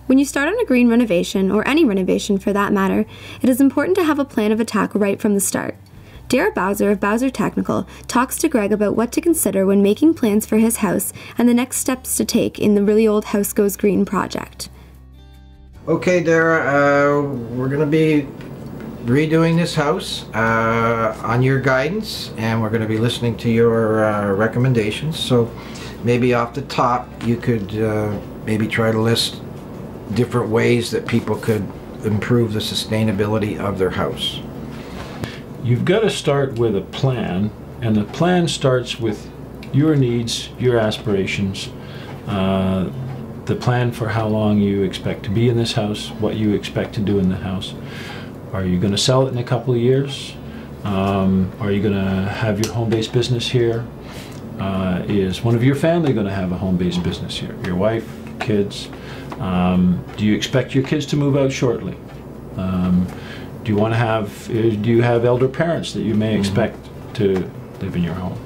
When you start on a green renovation, or any renovation for that matter, it is important to have a plan of attack right from the start. Dara Bowser of Bowser Technical talks to Greg about what to consider when making plans for his house and the next steps to take in the Really Old House Goes Green project. Okay, Dara, we're going to be redoing this house on your guidance, and we're going to be listening to your recommendations. So maybe off the top you could maybe try to list different ways that people could improve the sustainability of their house. You've got to start with a plan, and the plan starts with your needs, your aspirations, the plan for how long you expect to be in this house, what you expect to do in the house. Are you going to sell it in a couple of years? Are you going to have your home-based business here? Is one of your family going to have a home-based business here? Your wife, kids? Do you expect your kids to move out shortly? Do you have elder parents that you may expect to live in your home?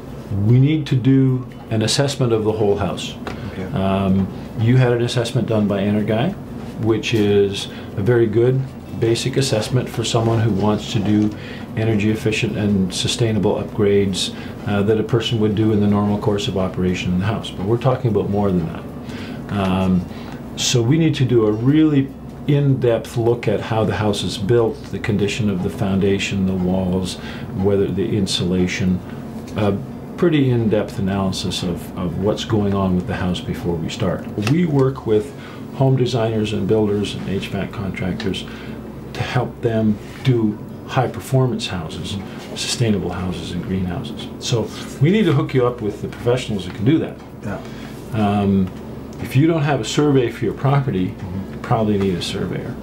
We need to do an assessment of the whole house. Okay. You had an assessment done by Energy, which is a very good basic assessment for someone who wants to do energy efficient and sustainable upgrades that a person would do in the normal course of operation in the house. But we're talking about more than that. So we need to do a really in-depth look at how the house is built, the condition of the foundation, the walls, whether the insulation, a pretty in-depth analysis of what's going on with the house before we start. We work with home designers and builders and HVAC contractors to help them do high-performance houses, sustainable houses and greenhouses. So we need to hook you up with the professionals that can do that. Yeah. If you don't have a survey for your property, you probably need a surveyor.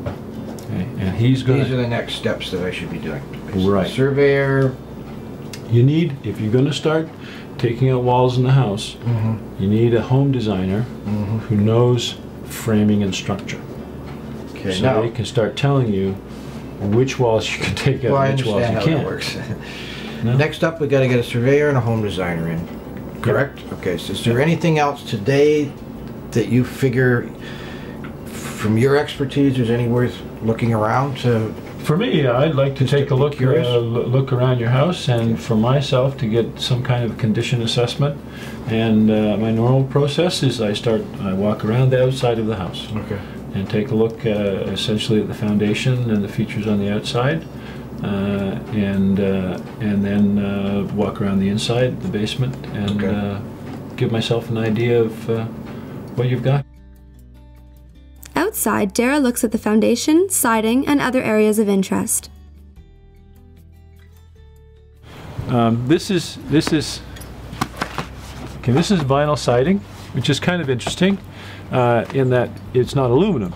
Okay. And these are the next steps that I should be doing. Right. Surveyor. You need, if you're going to start taking out walls in the house, you need a home designer who knows framing and structure. Okay. So now they can start telling you which walls you can take out and which walls you can't. Works. No? Next up, we got to get a surveyor and a home designer in. Correct? Okay, so is there anything else today that you figure from your expertise is any worth looking around to? For me, I'd like to take a look around your house, and for myself to get some kind of condition assessment. And my normal process is I walk around the outside of the house. Okay. And take a look essentially at the foundation and the features on the outside. And then walk around the inside, the basement, and give myself an idea of what you've got. Outside, Dara looks at the foundation, siding, and other areas of interest. This is vinyl siding, which is kind of interesting in that it's not aluminum.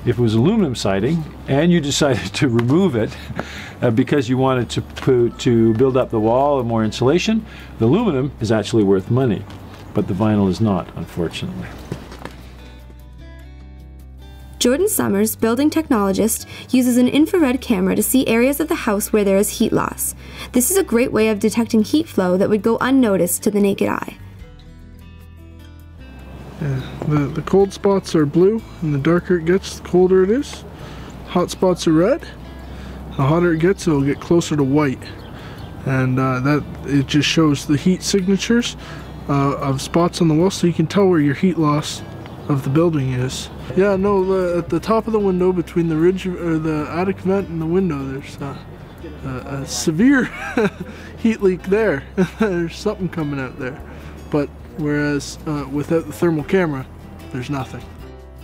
If it was aluminum siding and you decided to remove it because you wanted to build up the wall and more insulation, the aluminum is actually worth money, but the vinyl is not, unfortunately. Jordan Summers, building technologist, uses an infrared camera to see areas of the house where there is heat loss. This is a great way of detecting heat flow that would go unnoticed to the naked eye. Yeah, the cold spots are blue, and the darker it gets, the colder it is. Hot spots are red. The hotter it gets, it'll get closer to white. And it just shows the heat signatures of spots on the wall, so you can tell where your heat loss of the building is. Yeah, no, at the top of the window, between the ridge or the attic vent and the window, there's a severe heat leak there. There's something coming out there. But whereas without the thermal camera, there's nothing.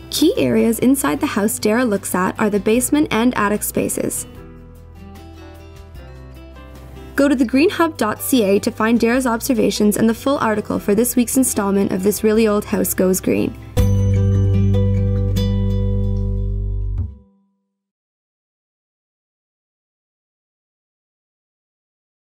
Key areas inside the house Dara looks at are the basement and attic spaces. Go to thegreenhub.ca to find Dara's observations and the full article for this week's installment of This Really Old House Goes Green.